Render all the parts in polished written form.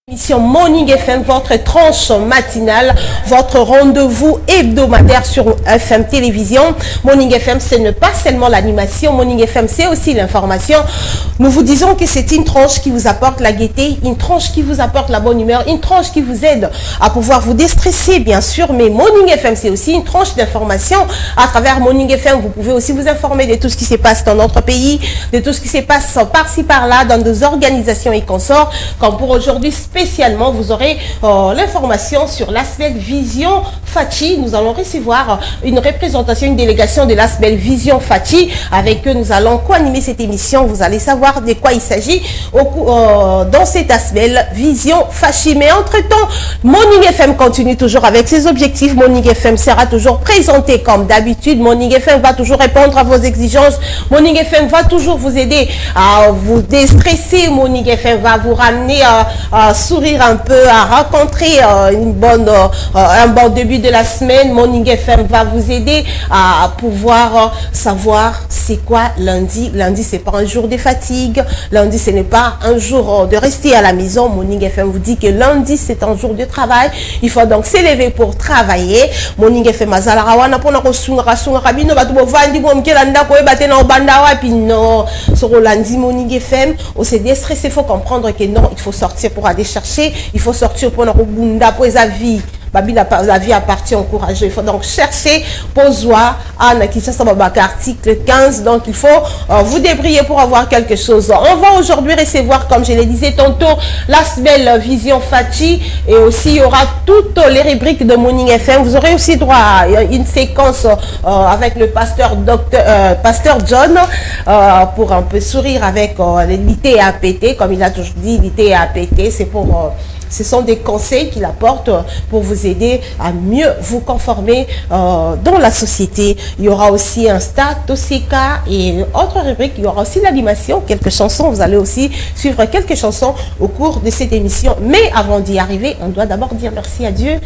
Émission Morning FM, votre tranche matinale, votre rendez-vous hebdomadaire sur FM Télévision. Morning FM, ce n'est pas seulement l'animation. Morning FM, c'est aussi l'information. Nous vous disons que c'est une tranche qui vous apporte la gaieté, une tranche qui vous apporte la bonne humeur, une tranche qui vous aide à pouvoir vous déstresser, bien sûr. Mais Morning FM, c'est aussi une tranche d'information. À travers Morning FM, vous pouvez aussi vous informer de tout ce qui se passe dans notre pays, de tout ce qui se passe par-ci, par-là, dans des organisations et consorts. Comme pour aujourd'hui, spécialement, vous aurez l'information sur l'aspect Vision Fachi. Nous allons recevoir une représentation, une délégation de l'aspect Vision Fachi. Avec eux, nous allons co-animer cette émission. Vous allez savoir de quoi il s'agit dans cet aspect Vision Fachi. Mais entre-temps, Morning FM continue toujours avec ses objectifs. Morning FM sera toujours présenté comme d'habitude. Morning FM va toujours répondre à vos exigences. Morning FM va toujours vous aider à vous déstresser. Morning FM va vous ramener à sourire un peu, à rencontrer un bon début de la semaine. Morning FM va vous aider à pouvoir savoir c'est quoi lundi. Lundi, c'est pas un jour de fatigue. Lundi, ce n'est pas un jour de rester à la maison. Morning FM vous dit que lundi, c'est un jour de travail. Il faut donc s'élever pour travailler. Morning FM azalarawana pona kosunga rabino batu bovandi bomkelanda ko ebate na obanda wapi non. Sur lundi Morning FM, on s'est déstressé, il faut comprendre que non, il faut sortir pour aller chercher, il faut sortir pour la vie. La vie appartient aux courageux. Il faut donc chercher Pozoa Anna Kinshasa Babaka article 15. Donc il faut vous débrouiller pour avoir quelque chose. On va aujourd'hui recevoir, comme je le disais tantôt, l'aspect Vision Fachi, et aussi il y aura toutes les rubriques de Morning FM. Vous aurez aussi droit à une séquence avec le pasteur John pour un peu sourire avec l'ITAPT, comme il a toujours dit, l'ITAPT, c'est pour ce sont des conseils qu'il apporte pour vous aider à mieux vous conformer dans la société. Il y aura aussi un stade, Tosika et autre rubrique. Il y aura aussi l'animation, quelques chansons. Vous allez aussi suivre quelques chansons au cours de cette émission. Mais avant d'y arriver, on doit d'abord dire merci à Dieu.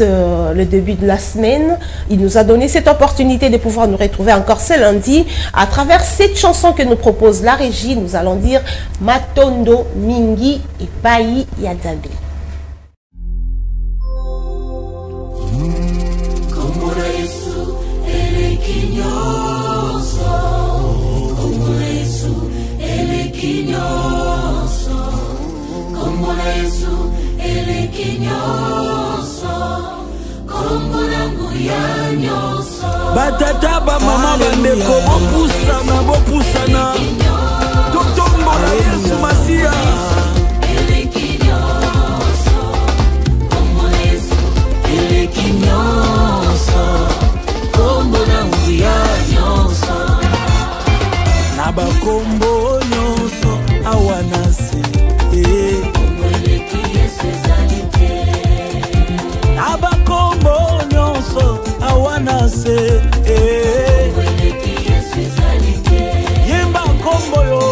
Le début de la semaine, il nous a donné cette opportunité de pouvoir nous retrouver encore ce lundi. À travers cette chanson que nous propose la régie, nous allons dire Matondo Mingi et Pai Yadzabe. Batata ba mama bandeko bopusana totombola Yesu Masia na bakombo nyonso awanase na bakombo nyonso awanase yemba kombo yo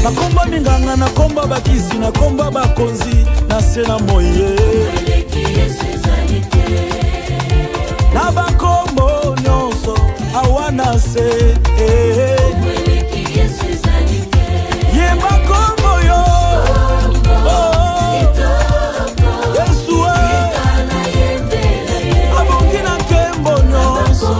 nakomba minganga nakomba bakisi nakomba bakonzi na sena moye na bakombo nyonso awana se ye bakombo yo Yesu abongi na kembo nyonso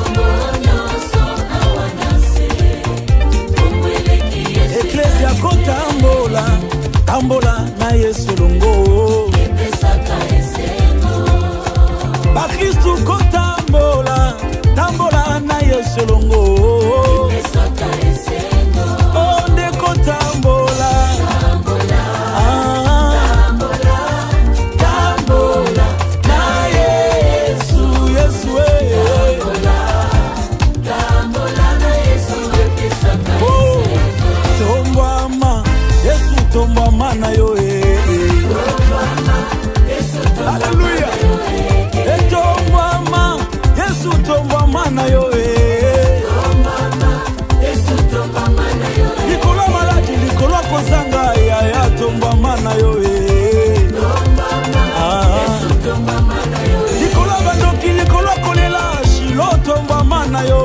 Eklesia kotambola tambola na Yesu longo Bakristu kotambola tambola na Yesu longo Onde kotambola tambola na Yesu tambola na Yesu tombama Yesu tombama na yo yo likolo bandoki likolo kolela shilo tomba mana yo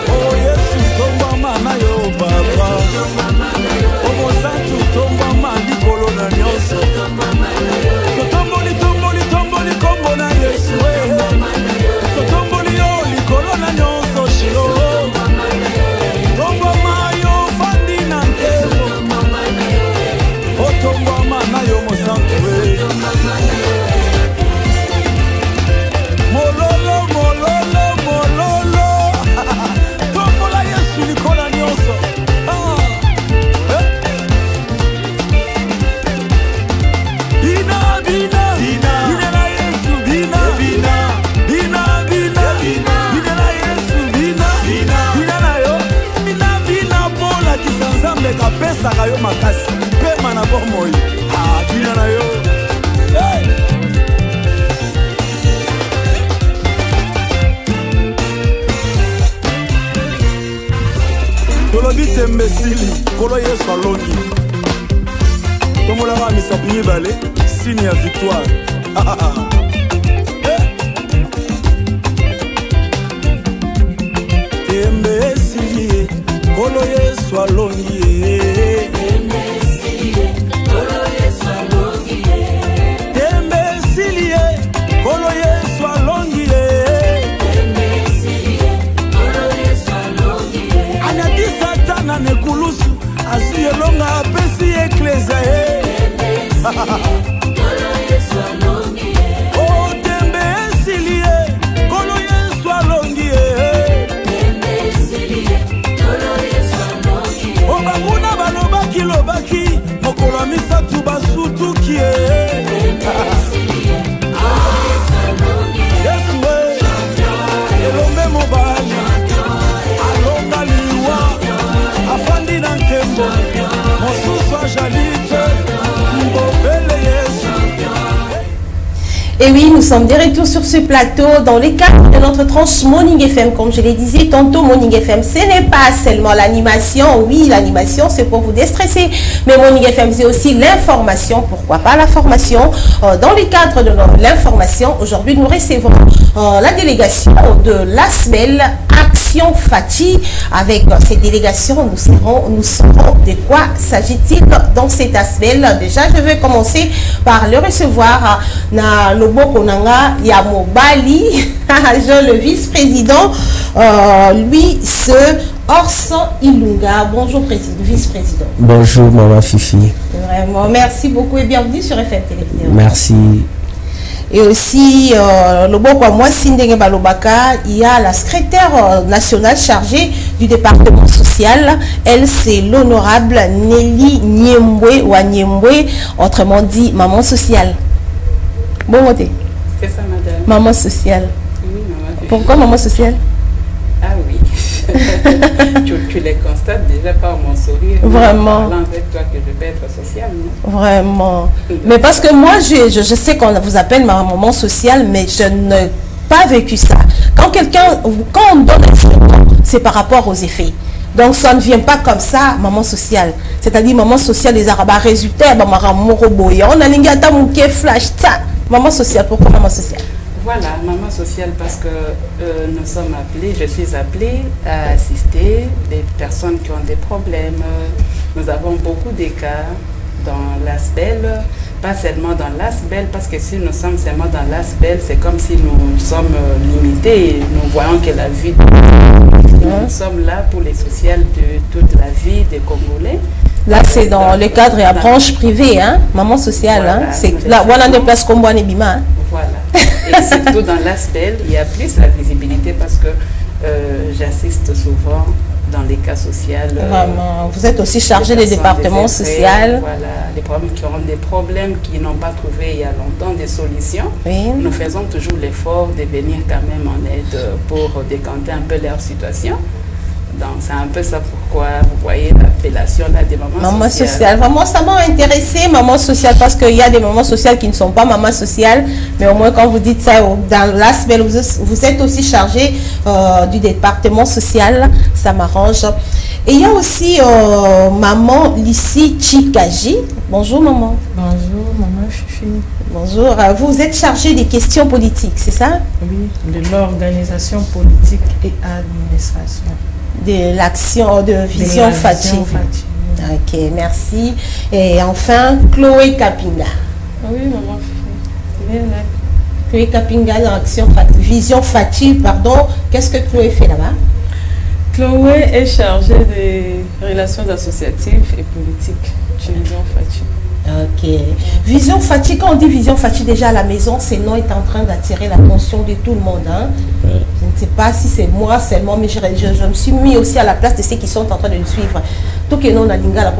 oh Yesu tomba mana yo baba omosantu tomba mana likolo na nyonso totomboli tomboli tomboli kombo na Yesu totomboli yo likolo na nyonso shilo tomba mayo fandi na nkebo otomba mana yo mosantu mololo mololo mololo tombola Yesu likolo na nyonso bina bina bina na Yesu bina bina bina bina bina na Yesu bina bina na yo bina bina bola kisanzambe kapesa kayo makasi pema na bomoi bina na yo tolobi tembesili kolo Yesu alongi tomolaka misapi mibale signe ya victoire tembesili kolo Yesu alongi tembesili kolo Yesu alongi anati satana nekulusu asu yelonga apesi eklezia oh tembe esilie kolo Yesu alongi oh bakuna balobaki lobaki mokolo misatu basutuki Yesu elombe mobali alonga liwa afandi na nkembo mosusu ajalite mbobele Yesu. Et oui, nous sommes de retour sur ce plateau dans le cadre de notre tranche Morning FM. Comme je le disais tantôt, Morning FM, ce n'est pas seulement l'animation. Oui, l'animation, c'est pour vous déstresser. Mais Morning FM, c'est aussi l'information. Pourquoi pas la formation? Dans le cadre de l'information, aujourd'hui, nous recevons la délégation de l'ASBEL Action Fati. Avec cette délégation, nous saurons de quoi s'agit-il dans cet ASBEL. Déjà, je vais commencer par le recevoir na Lobokonanga Yamobali, le vice-président, lui, ce Orson Ilunga. Bonjour, vice-président. Bonjour, Maman Fifi. Vraiment, merci beaucoup et bienvenue sur FM Télévision. Merci. Et aussi, Loboko, moi, Sindenge Balobaka, il y a la secrétaire nationale chargée du département social. Elle, c'est l'honorable Nelly Niembwe ou Niembwe, autrement dit, maman sociale. Bon côté. C'est ça, madame. Maman sociale. Oui, maman. Pourquoi maman sociale? Ah oui. tu les constates déjà par mon sourire. Vraiment. En parlant avec toi que je vais être sociale. Non? Vraiment. Mais parce que moi, je sais qu'on vous appelle ma maman sociale, mais je n'ai pas vécu ça. Quand on donne un symptôme, c'est par rapport aux effets. Donc ça ne vient pas comme ça, maman sociale. C'est-à-dire maman sociale, les arabes résultats, on a une flash, ça. Maman sociale, pourquoi maman sociale? Voilà, maman sociale parce que nous sommes appelés, je suis appelée à assister des personnes qui ont des problèmes. Nous avons beaucoup de cas dans l'ASBEL, pas seulement dans l'ASBEL, parce que si nous sommes seulement dans l'ASBEL, c'est comme si nous sommes limités et nous voyons que la vie... Nous sommes là pour les sociales de toute la vie des Congolais. Là, c'est dans le cadre et la branche privée, hein? Maman sociale. Voilà, hein? C'est là, on a des places comme moi, Bima. Voilà. Et surtout dans l'ASBEL, il y a plus la visibilité parce que j'assiste souvent dans les cas sociaux. Vraiment. Vous êtes aussi chargé des départements sociaux. Voilà, les problèmes qui ont des problèmes qui n'ont pas trouvé il y a longtemps des solutions. Oui. Nous faisons toujours l'effort de venir quand même en aide pour décanter un peu leur situation. Donc c'est un peu ça pourquoi vous voyez l'appellation là des mamans sociales. Vraiment, ça m'a intéressé, maman sociale, parce qu'il y a des mamans sociales qui ne sont pas mamans sociales, mais au moins quand vous dites ça dans l'ASBEL, vous êtes aussi chargé du département social, ça m'arrange. Et il y a aussi maman Lissi Chikaji. Bonjour maman. Bonjour maman Fifi. Bonjour. Vous êtes chargée des questions politiques, c'est ça? Oui, de l'organisation politique et administration. De l'action de Vision Fachi. Ok, merci. Et enfin, Chloé Kapinga. Oui maman Fifi. Bien là. Chloé Kapinga dans Vision Fachi, pardon. Qu'est-ce que Chloé fait là-bas? Chloé est chargée des relations associatives et politiques chez Vision Fachi. Ok. Vision Fachi, quand on dit Vision Fachi, déjà à la maison, ce nom est en train d'attirer l'attention de tout le monde. Hein? Ouais. Je ne sais pas si c'est moi seulement, mais je me suis mis aussi à la place de ceux qui sont en train de nous suivre. Tout que nous, on a bien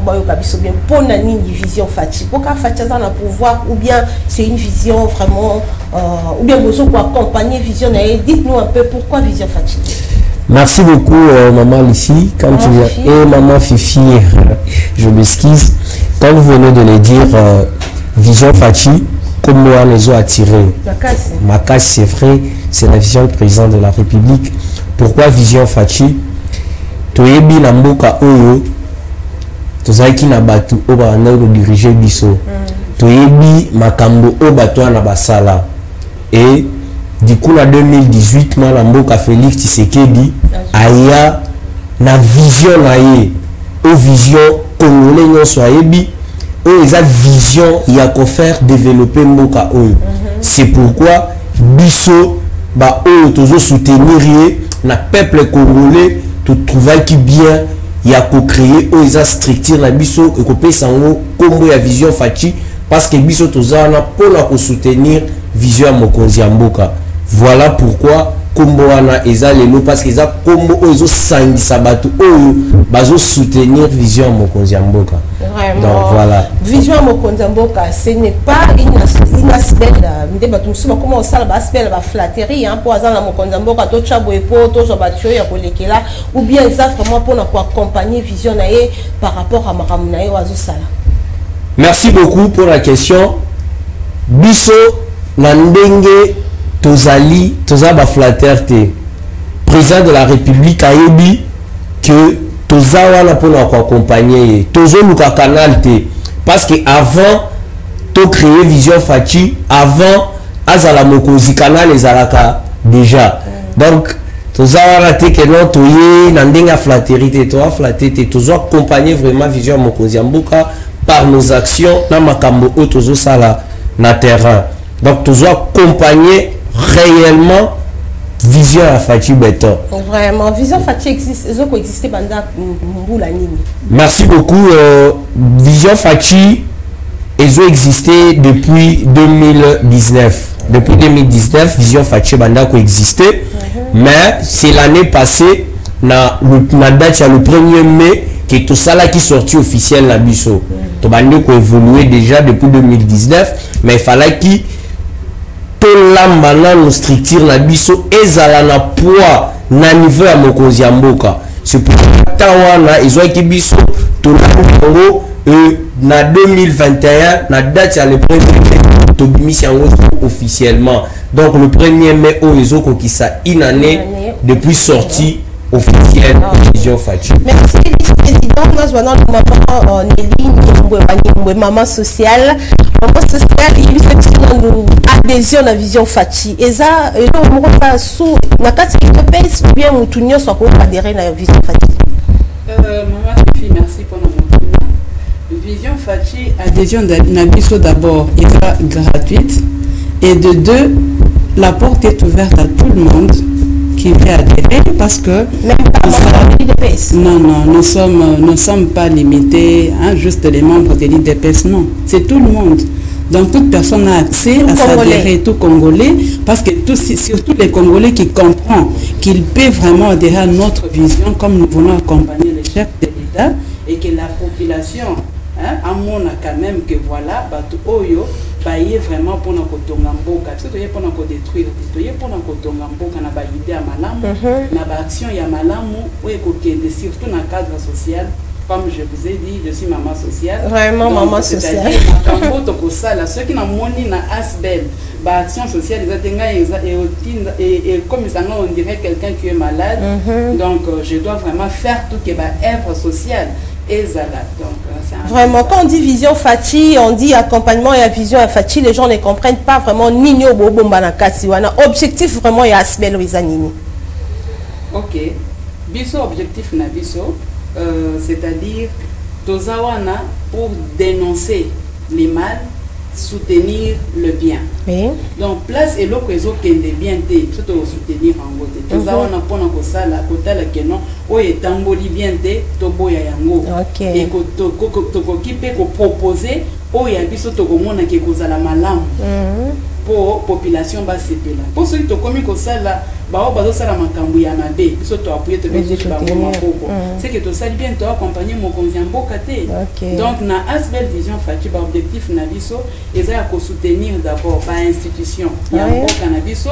pour une Vision Fachi. Pourquoi Fachi a un pouvoir, ou bien c'est une vision vraiment, ou bien besoin pour accompagner Vision. Dites-nous un peu pourquoi Vision Fachi. Merci beaucoup, maman Lissi. Quand tu viens, et maman Fifi, je m'excuse. Comme vous venez de le dire, Vision Fachi, comme moi, les ont attirés. Ma casse, c'est vrai, c'est la vision du président de la République. Pourquoi Vision Fachi? Toyebi Namboka Oyo, Tozaki Nabatu Oba Nero diriger Biso. Toyebi Makambo Oba Toa Nabasala. Et du coup, en 2018, Namboka Félix Tshisekedi, Aya, na vision naïe, au vision congolais non soyebi, où ils a vision il y a qu'à faire développer Mboka Oyo. C'est pourquoi Biso ba Oyo tozo soutenir na peuple congolais tout trouver qui bien il y a qu'à créer où ils a structure la Biso et qu'on sango comme ya Vision Fachi parce que Biso toza na pour la soutenir vision Mokonzi Mboka. Voilà pourquoi Kombo wana eza lelo parce que eza kombo ozo sangisa batu oyo bazo soutenir Vision Mokonzi Mboka. Vraiment. Donc voilà. Vision Mokonzi Mboka, ce n'est pas une aspect de batu musuma comment ça ba aspect la flatterie hein pour azana Mokonzi Mboka to chabo epo to zo batio ya kolekela ou bien ça vraiment pour accompagner Vision naé par rapport à maramu naé wazo sala. Merci beaucoup pour la question. Biso na ndenge Tozali, Tozaba flatterté. Président de la République a dit que Tozawa pour nous accompagner. Tozo Luka Canal te. Parce que avant, to créer Vision Fachi, avant, Azala Mokozi Canal les Alaka déjà. Donc, Tozawa te que non, Toye, Nandenga flatterie, Toa flatté, Tozo accompagner vraiment Vision Mokozi Mboka par nos actions, na makambo o Tozo Sala na terrain. Donc, Tozo accompagner réellement Vision Fachi Beton. Vraiment, Vision Fachi existe, merci beaucoup. Vision Fachi ils ont existé depuis 2019. Depuis 2019, Vision Fachi Banda existé. Mais c'est l'année passée, na date le 1er mai, que tout ça là qui sorti officiel la Bisso. Tout bande qui évolué déjà depuis 2019, mais il fallait qu'il tout l'ambana nous structure la biso ezala na poids na niveau ya Mokonzi Mboka. C'est pour tawana ils ont été biso tout na 2021 na date ya le 1er to bimisi yango officiellement. Donc le 1er mai au ils qui ça une année depuis sortie officielle de Vision Fachi. Merci président. Nous avons maman Nelly maman sociale. Maman sociale, il y a une adhésion à la Vision Fachi. Et ça, on va sous la carte qui te pèse ou bien on soit adhérer à la Vision Fachi. Maman Fifi, merci pour notre Vision Fachi, adhésion d'Abisso d'abord est gratuite. Et de deux, la porte est ouverte à tout le monde qui veut adhérer parce que même pas l'IDPS. Non, nous sommes pas limités à juste les membres de l'IDPS, non. C'est tout le monde. Donc toute personne a accès à s'adhérer, tout Congolais, parce que surtout les Congolais qui comprennent qu'ils peuvent vraiment adhérer à notre vision comme nous voulons accompagner les chefs de l'État et que la population, à mon quand même que voilà, Oyo, baye vraiment pour nous kotonga mboka parce que toye pour nous détruire toye pour nous kotonga mboka na ba idée ya malamu na ba action ya malamu ou ekokende surtout na cadre social Comme je vous ai dit, je suis maman sociale. Vraiment, donc, maman sociale. Ceux qui n'ont moni na asbel, action sociale, et comme on dirait quelqu'un qui est malade, donc je dois vraiment faire tout qui est œuvre sociale. Et donc, vraiment, quand on dit vision Fachi, on dit accompagnement et vision à Fachi, les gens ne comprennent pas vraiment ni au bobo banakasi. Objectif vraiment et asbel wizanini. Ok. Biso objectif na biso. C'est-à-dire Tozawana pour dénoncer les mal, soutenir le bien. Oui. Donc place et l'autre réseau qui est bien surtout soutenir en gros. Tozawana pour nous ça la côté la que non o est tamboli bien toboya yango. Et qui peut proposer o ya biso to komona ke kozala malamu. Pour population bas c'est là. Pour ceux qui to commis comme ça là bao bazo sala makambu ya mabe biso to appuyer te bezo ba moko c'est que to sali bien to accompagner mon konziambo kate. Donc na asbel vision Fachi ba objectif na biso eza ya ko soutenir d'abord ba institution ya mboka na biso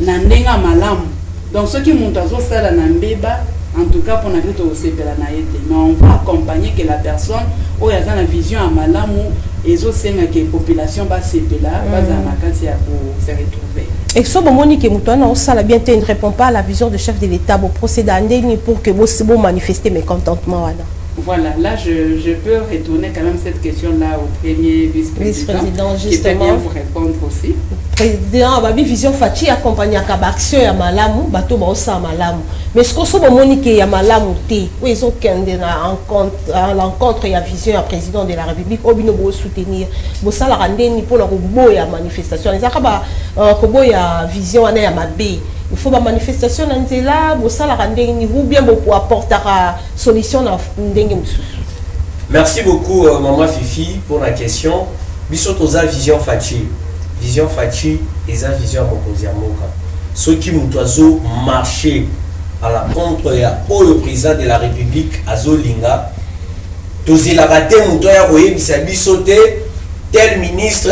na ndenga malamu. Donc ceux qui montent azo sala na mbeba en tout cas pour na to sepela na yete mais on va accompagner que la personne o ya na vision à malamu ezo senga que population ba sepela ba za makati ya pour se retrouver. Et ce moment que Moutouana ne répond pas à la vision du chef de l'État pour procéder à pour que vous manifester mécontentement. Voilà, là je peux retourner quand même cette question-là au premier vice-président qui peut bien vous répondre aussi. Président, la vision Fachi accompagne à l'action à Malamu, bateau à Malamu. Mais ce qu'on sait, c'est que Malamu, où ils ont à l'encontre et la vision à président de la République, au bino pour soutenir. Pour ça, la rendre pour la manifestation. Les Arabes, la vision à Mabé. Il faut la manifestation là, pour ça, la rendre ou bien pour apporter la solution à Merci beaucoup, Maman Fifi, pour la question. Bissotoza vision Fachi. Vision Fachi et sa vision à Mokoziamoka. Ceux qui m'ont marché à la contre le président de la République, Azolinga, tous il a raté Moutoya tel ministre,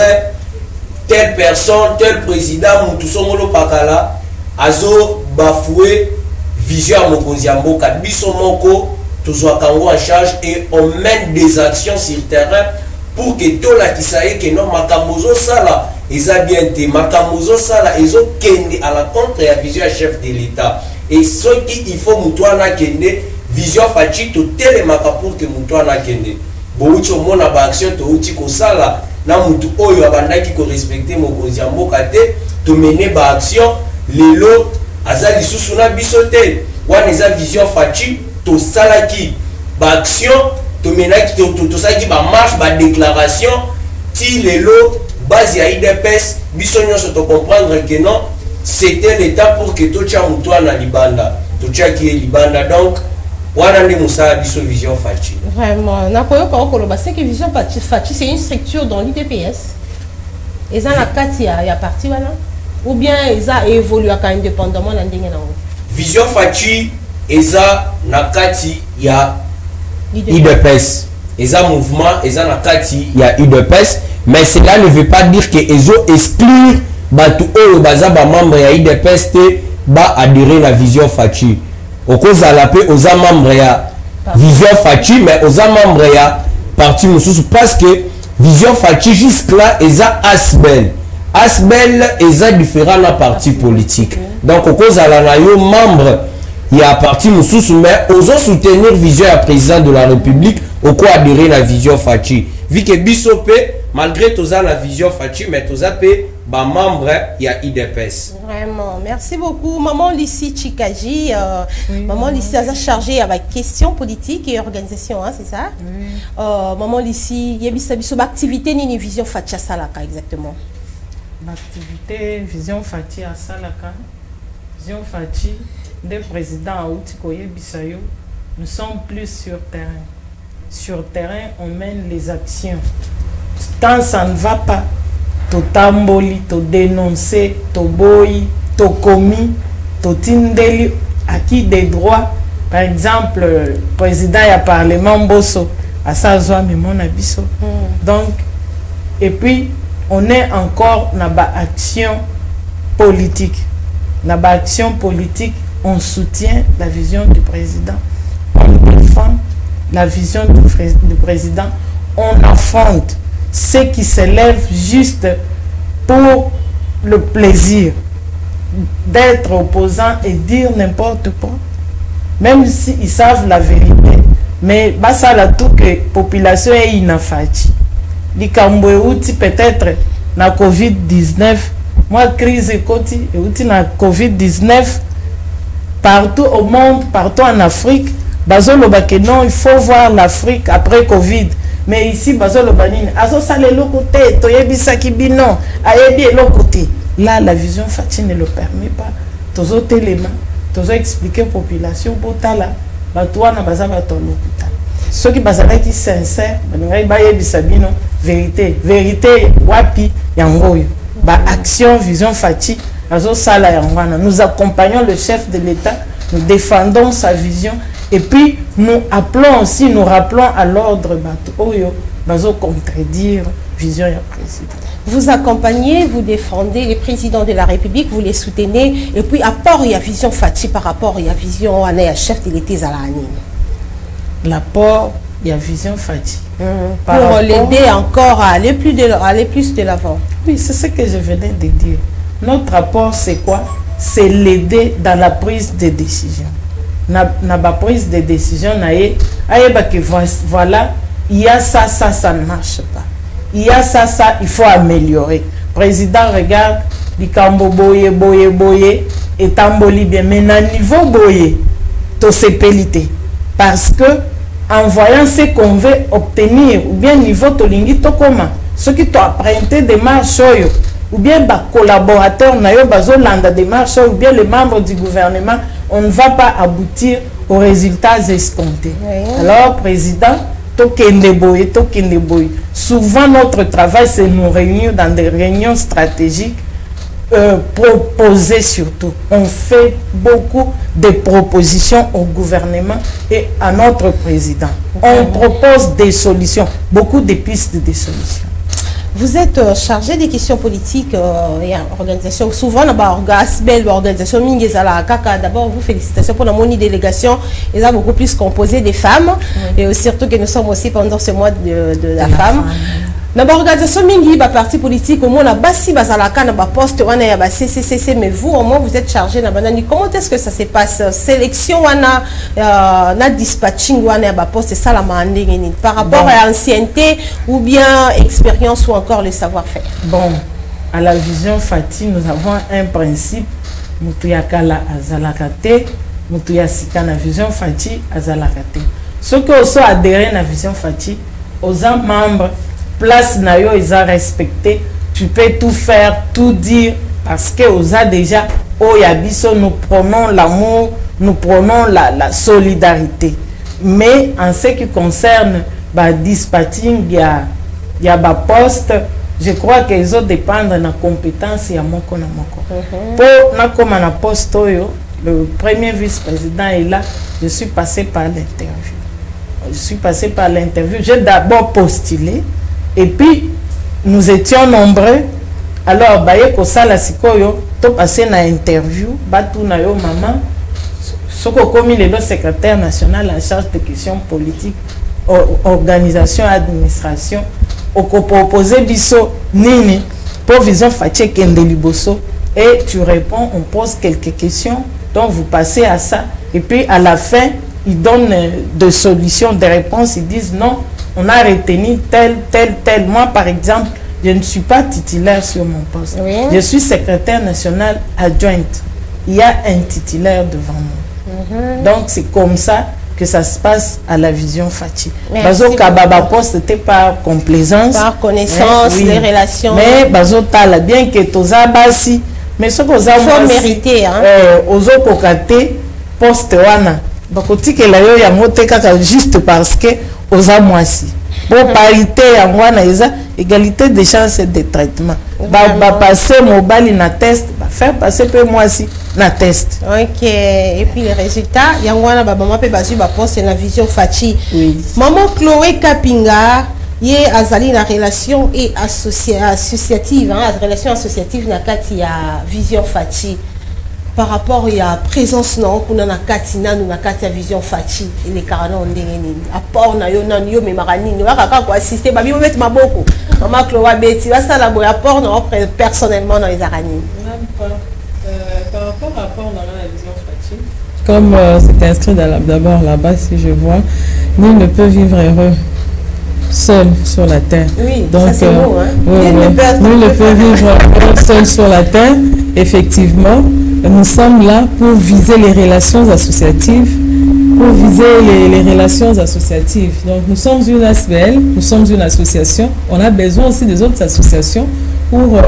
telle personne, tel président, Moutoussomolo Pakala, Azo bafoué vision à Mokoziamoka. Bissomoko, tous en charge et on mène des actions sur le terrain pour que tout la qui sache que non makamozo sala eza bien te makamozo sala ezo kende à la contre ya vision chef de l'État et ce qui il faut Moutouana kende vision Fachi to telemaka pour que Moutouana kende bouti mona ba action to uti ko sala na mutu oyo abandaki ko respecter mokonzi ya mboka te to mener ba action lelo azali susu na bisote wana eza vision Fachi to salaki ba action to menaki to salaki ba marche ba déclaration ti lelo base ya IDPS biso nyonso to comprendre que non c'était l'état pour que to tia Moutouana libanda to tia ki libanda donc wana ndi musala biso vision Fachi. Vraiment nakoyo ko koloba c'est que vision Fachi c'est une structure dans l'IDPS eza na kati ya parti wana ou bien eza évolue indépendamment na ndenge na vision Fachi eza na kati ya IDPS eza mouvement eza na kati ya IDPS mais cela ne veut pas dire que ezo exclure batu oyo baza ba membre ya IDPS te ba adhérer la vision Fachi okozala pe oza membre ya vision Fachi mais oza membre ya parti mususu parce que vision Fachi jusque là eza asbel eza différent na parti politique donc okozala na yo membre ya parti mususu mais ozo soutenir vision ya président de la République oko adhérer la vision Fachi vu que biso pe malgré toza la vision Fachi mais toza pe ba membre ya IDPS. Vraiment, merci beaucoup Maman Lucie Chikaji. Maman Lucie a chargé avec questions politiques et organisation, hein, c'est ça? Maman Lucie, yebisa biso activité ni vision Fachi Salaka exactement. L'activité vision Fachi à Salaka, vision Fachi des présidents Outiko Yebisayo, nous sommes plus sur terrain. Sur terrain, on mène les actions. Quand ça ne va pas, to tamboli, to dénoncer, to boy, to commis, to tindeli, acquis des droits. Par exemple, le président du Parlement Bosso, à Sazoa, mais mon abisso. Donc, et puis, on est encore dans l'action politique. Dans l'action politique, on soutient la vision du président. On défend la vision du président, on affronte ceux qui se lèvent juste pour le plaisir d'être opposants et dire n'importe quoi, même s'ils savent la vérité. Mais ça la tout que la population est inaffatie. Peut-être la COVID-19, moi crise et la COVID-19 partout au monde, partout en Afrique, non, il faut voir l'Afrique après Covid. Mais ici, là, la vision Fati ne le permet pas. Tous les éléments, tous expliquer à la population pour la ceux qui sont sincères, vérité, wapi, yangoyo. Action, vision Fati, nous accompagnons le chef de l'État, nous défendons sa vision et puis nous appelons aussi, nous rappelons à l'ordre contredire vision du président. Vous accompagnez, vous défendez les présidents de la République, vous les soutenez et puis apport il y a vision Fati par rapport il y a vision à chef de l'État à la Anine. L'apport il y a vision Fati. Pour l'aider encore à aller plus de l'avant. Oui, c'est ce que je venais de dire. Notre apport, c'est quoi? C'est l'aider dans la prise de décision. Dans la prise de décision, voilà, il y a ça, ça ne marche pas. Il y a ça, il faut améliorer. Le président regarde, il dit boye, et tamboli bien. Mais à niveau boye, to sepelité. Parce que, en voyant ce qu'on veut obtenir, ou bien niveau tolingi tokoma, ceux qui t'ont apprenti des marches, ou bien les collaborateurs, des marches, ou bien les membres du gouvernement, on ne va pas aboutir aux résultats escomptés. Oui. Alors, président, souvent notre travail, c'est nous réunir dans des réunions stratégiques, proposer surtout. On fait beaucoup de propositions au gouvernement et à notre président. On propose des solutions, beaucoup de pistes de solutions. Vous êtes chargé des questions politiques et organisation. Souvent, l'organisation d'abord, vous félicitations pour la délégation. Elle a beaucoup plus composé des femmes. Oui. Et surtout que nous sommes aussi pendant ce mois de la femme. Dans l'organisation mingi ba parti politique au moins na basi bazalaka na ba poste wana ya ba CCCC mais vous au moins vous êtes chargé na banani comment est-ce que ça se passe sélection wana na dispatching wana ya ba poste ça la mandengeni par rapport à ancienneté ou bien expérience ou encore le savoir-faire. Bon, à la vision Fati nous avons un principe mutuyakala azalakate mutuyasika na vision Fati azalakate. Ceux qui ont adhéré à la vision Fati aux membres place nayo ils ont respecté, tu peux tout faire, tout dire parce que aux a déjà au yabiso nous prenons l'amour, nous prenons la solidarité. Mais en ce qui concerne dispatching, il y a poste, je crois qu'ils ont dépendre de la compétence et à mon pour na comme na poste le premier vice-président est là, je suis passé par l'interview. J'ai d'abord postulé. Et puis, nous étions nombreux. Alors, baye ko sala sikoyo, to passé na interview, batu na yo maman, soko komi le secrétaire national en charge de questions politiques, organisation, administration, oko proposer biso nini pour vision Fati kende liboso et tu réponds, on pose quelques questions, donc vous passez à ça et puis à la fin, ils donnent des solutions, des réponses, ils disent non. On a retenu tel. Moi, par exemple, je ne suis pas titulaire sur mon poste. Oui. Je suis secrétaire national adjointe. Il y a un titulaire devant moi. Donc, c'est comme ça que ça se passe à la vision Fati. Bazo Kababa poste n'était par complaisance. Par connaissance, oui. Les relations. Mais Bazo Tala, bien que Toza Bassi, mais ce qu'on a faut mériter. Ozo Kokate, poste Wana. Donc, on dit que là, il y a monté juste parce que aux amoisi. Pour parité, il y a égalité de chances et de traitement. Passer mobile na test, faire passer peu moi aussi na test. Ok. Et puis les résultats, il y a un maman peut baser ba poste na vision Fati. Oui. Maman Chloé Kapinga, y a azali na relation et associative, relation associative na kati ya vision Fati. par rapport à présence non kuna na kati nanu na kati ya Vision Fachi ile karana ondenge nini apport na yo nanu yo memaka nini wakaka ko assister babi mettre maboko mama Chloa Betty wasala bo apport na personnellement dans les aranines par rapport à rapport dans la Vision Fachi comme c'est inscrit d'abord là-bas si je vois nul ne peut vivre heureux seul sur la terre. Oui, donc ça c'est beau, hein? Nul ne peut vivre seul sur la terre. Effectivement, nous sommes là pour viser les relations associatives, les relations associatives. Donc nous sommes une ASBL, nous sommes une association. On a besoin aussi des autres associations pour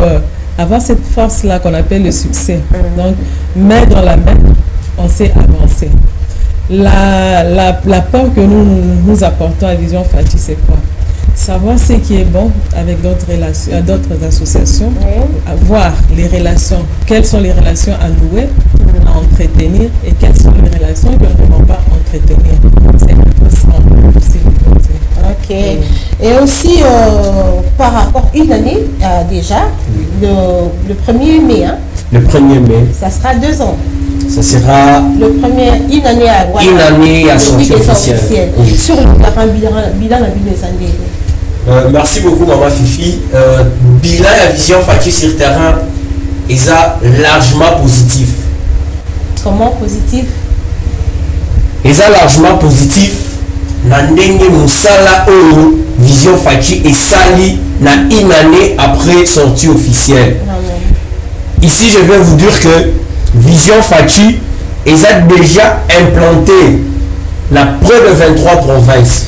avoir cette force-là qu'on appelle le succès. Donc, main dans la main, on sait avancer. L'apport que nous apportons à Vision Fachi, c'est quoi? Savoir ce qui est bon avec d'autres associations, voir les relations, quelles sont les relations à nouer, à entretenir et quelles sont les relations que nous ne devons pas entretenir. C'est un peu ça, ok. Et aussi, par rapport à une année déjà, le 1er mai, hein? Le 1er mai. Ça sera 2 ans. Ça sera une année à voilà, une année à sortie officielle. Oui. Sur le bilan des années. Merci beaucoup Maman Fifi. Bilan à Vision Fachi sur terrain est largement positif. Comment positif? Est largement positif. Na ndenge musala oyo Vision Fachi et sali na une année après sortie officielle. Ici je vais vous dire que Vision Fachi est déjà implanté dans près de 23 provinces.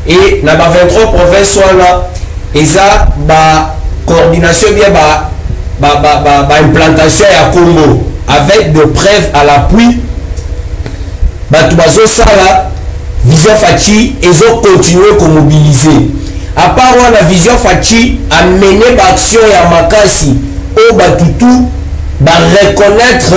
Et dans 23 provinces, soit là, la coordination bien implantation à Congo avec des preuves à l'appui. Vision Fachi ils ont continué à mobiliser. À part la Vision Fachi a mené l'action à Makasi au Batutu. Reconnaître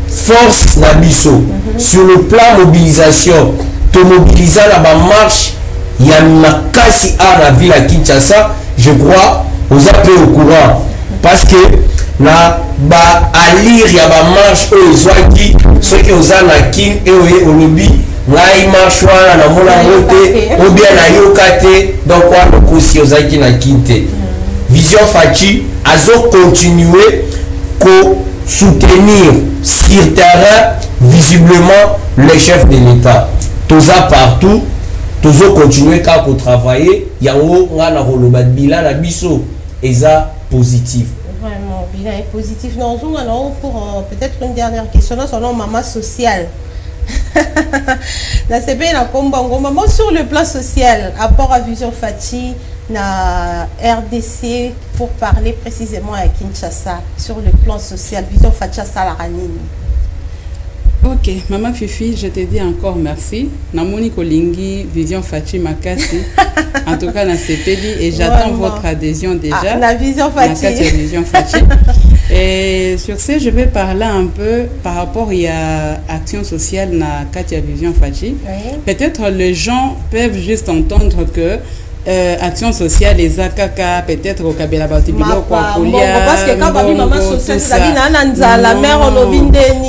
force Nabiso sur le plan mobilisation, te mobiliser la marche, il y a Makasi à la ville à Kinshasa, je crois, aux appels au courant. Parce que na à lire il y a ma marche ceux qui ont na kin et au lobby ngai marche na mona moté ou bien na yokate donc on a aussi aux qui na kinte. Vision Fachi a continué soutenir sur terrain visiblement les chefs de l'État. Tous partout, tous continuer à travailler. Il y a un bilan positif. Vraiment, bilan est positif. Non, pour peut-être une dernière question, son nom maman sociale. Maman sur le plan social, rapport à Vision Fachi. Na RDC pour parler précisément à Kinshasa sur le plan social, Vision Fachi Salaranini. Ok, Maman Fifi, je te dis encore merci. Namoni Kolingi, Vision Fachi Makasi. En tout cas, na CPD et j'attends votre adhésion déjà. La Vision Fachi. Vision Fachi. Et sur ce, je vais parler un peu par rapport à action sociale na Katia Vision Fachi. Oui. Peut-être les gens peuvent juste entendre que action sociale les akaka peut-être au Kabela Batibilo quoi parce que quand maman sociale la mère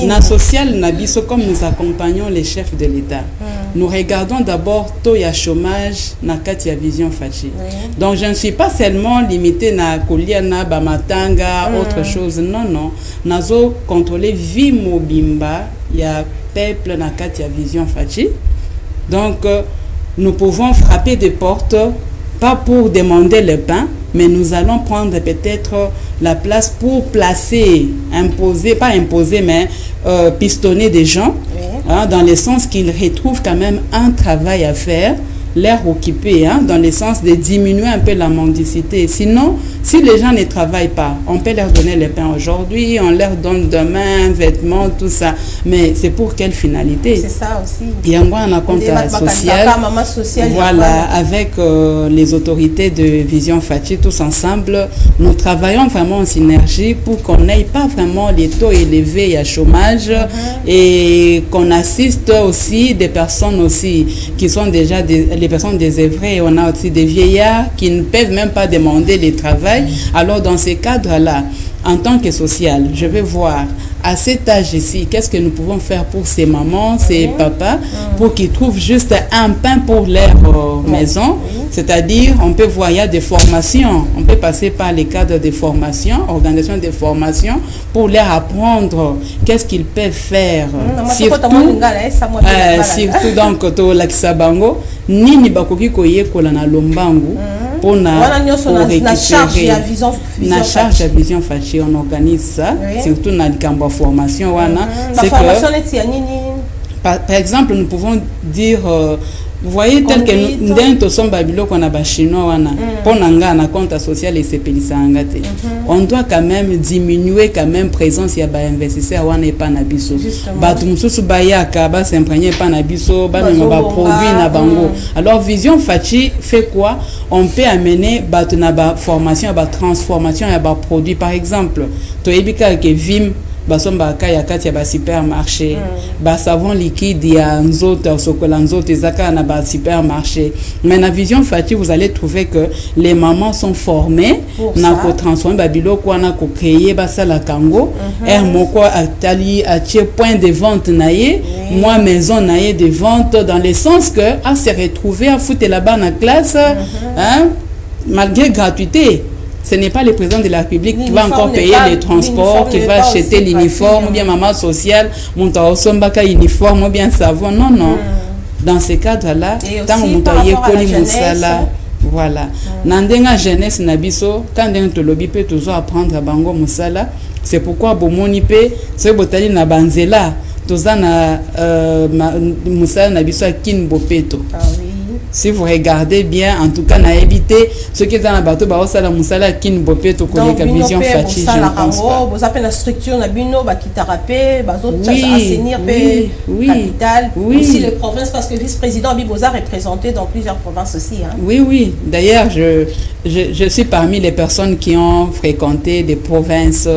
na social na biso comme nous accompagnons les chefs de l'État. Nous regardons d'abord taux ya chômage na Katia Vision Fachi. Donc je ne suis pas seulement limité na Koliana Bamatanga autre chose non nazo contrôler vie mobimba ya peuple na Katia Vision Fachi. Donc nous pouvons frapper des portes, pas pour demander le pain, mais nous allons prendre peut-être la place pour placer, imposer, pas imposer, mais pistonner des gens, hein, dans le sens qu'ils retrouvent quand même un travail à faire, l'air occupé, hein, dans le sens de diminuer un peu la mendicité. Sinon, si les gens ne travaillent pas, on peut leur donner le pain aujourd'hui, on leur donne demain, vêtements, tout ça. Mais c'est pour quelle finalité? C'est ça aussi. Il y a un compte social, voilà, avec les autorités de Vision Fachi, tous ensemble, nous travaillons vraiment en synergie pour qu'on n'ait pas vraiment les taux élevés à chômage et qu'on assiste aussi des personnes aussi qui sont déjà les personnes désœuvrées. On a aussi des vieillards qui ne peuvent même pas demander le travail. Alors dans ces cadres-là, en tant que social, je vais voir à cet âge ici, qu'est-ce que nous pouvons faire pour ces mamans, ces papas, pour qu'ils trouvent juste un pain pour leur maison. C'est-à-dire, on peut voir, il y a des formations, on peut passer par les cadres de formation, organisation de formation, pour leur apprendre qu'est-ce qu'ils peuvent faire. Surtout donc, l'Akisabango, ni bakoki koye kolana lombangu, pour récupérer la charge à vision fâchée, on organise ça, surtout dans le formation. Par exemple, nous pouvons dire, vous voyez, tel que nous sommes babilo qu'on a chinois, pour n'anga compte social et c'est pélisangate. On doit quand même diminuer quand même présence ya ba investisseur wana pas na biso. Batu mususu bayaka ba s'imprégner pas na biso, ba ba produit na bango. Alors vision Fachi fait quoi? On peut amener batu na ba formation, ba transformation ya ba produit. Par exemple, to ebika ke Vim basomba kaya kati ya ba supermarché, ba savon liquide ya nzoto sokola nzoto ezaka na ba supermarché. Mais na vision Fachi, vous allez trouver que les mamans sont formées na ko transformer ba biloko na ko créer ba sala kango, moko atali a point de vente naie, moi maison naie de vente dans le sens que à se retrouver à foutre là-bas na classe, hein, malgré gratuité. Ce n'est pas le président de la République qui va encore payer les transports, qui va acheter l'uniforme, ou bien maman sociale, montaosombaka uniforme, ou bien savon. Non, non. Dans ce cadre-là, tant que montaye koli moussala, voilà. Nandenga jeunesse nabiso, quand on te lobby peut toujours apprendre à bango moussala. C'est pourquoi bomoni pe, ce botali na banzela, tozana moussala nabiso kin bopeto. Si vous regardez bien, en tout cas, n'a évité ce qui est dans la bateau, bah ça la musala qui ne peut pas connaître la vision Fachi, je ne pense pas. Vous appelez la structure na bino, bah qui tarapé, bah autres assainir capital, aussi les provinces parce que vice-président Biboza représenté dans plusieurs provinces aussi. Hein. Oui, oui. D'ailleurs, je suis parmi les personnes qui ont fréquenté des provinces.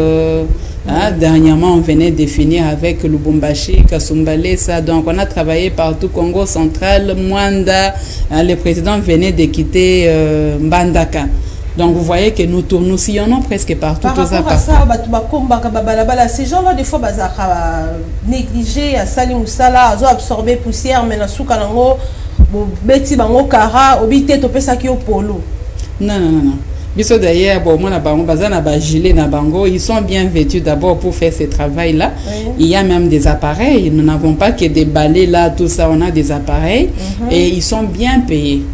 Dernièrement, on venait de finir avec Lubumbashi, Kasumbalé, ça. Donc, on a travaillé partout, Congo central, Mwanda. Le président venait de quitter Mbandaka. Donc, vous voyez que nous tournons, sillonnons presque partout. Par rapport à ça, ces gens-là, des fois, ils négligés, à Sali Moussala, ils ont absorbé poussière, mais dans Soukalango, Beti Bango Kara, Obité, Topé Saki au Polo. Non. D'ailleurs, ils sont bien vêtus d'abord pour faire ce travail-là. Il y a même des appareils. Nous n'avons pas que des balais là, tout ça. On a des appareils et ils sont bien payés.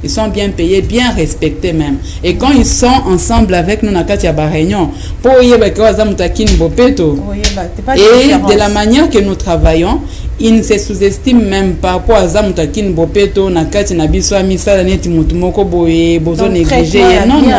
Ils sont bien payés, bien respectés même. Et quand ils sont ensemble avec nous, Nakatia Réunion, pour et de la manière que nous travaillons, ils ne se sous-estiment même pas pour Azamutakin Bopeto, Nakati Nabiso, Misa, Neti Mutumoko Boye, Bozo négligé. Non, non.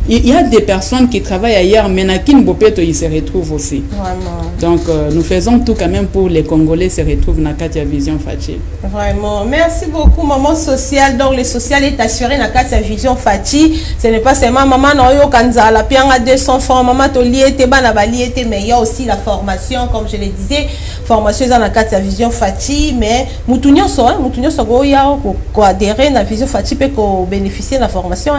Il y a des personnes qui travaillent ailleurs, mais Nakin Bopeto, ils se retrouvent aussi. Vraiment. Donc, nous faisons tout quand même pour les Congolais se retrouvent Nakatia Vision Fachi. Vraiment. Merci beaucoup, maman sociale. Donc, le social est assuré Nakatia Vision Fachi. Ce n'est pas seulement maman Noyo Kanza, la pianga 200 francs, maman Toliete, Banabaliete, mais il y a aussi la formation, comme je le disais, formation dans Nakatia Vision Fachi, mais Moutounio Sogoya, pour adhérer à la Vision Fachi, pour bénéficier de la formation.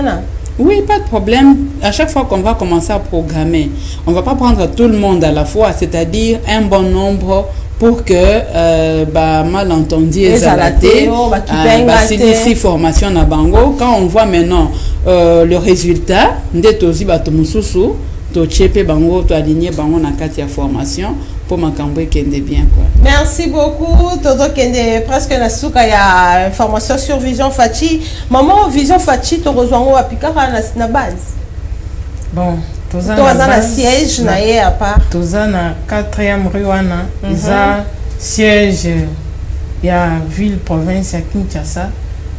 Oui, pas de problème. À chaque fois qu'on va commencer à programmer, on ne va pas prendre tout le monde à la fois, c'est-à-dire un bon nombre pour que malentendu et zalaté, si formation à Bango. Quand on voit maintenant le résultat, ndetozi batomususu, to chepe Bango, to aligner Bango na katia formation. Bien, quoi. Merci beaucoup. Todo Kende, presque la souka ya information sur Vision Fachi. Maman, Vision Fachi, tu rejoins où à Pikara na base. Bon, tu as un siège na à part. Tu as na 4e rue wana, isa siège ya ville province ya Kinshasa.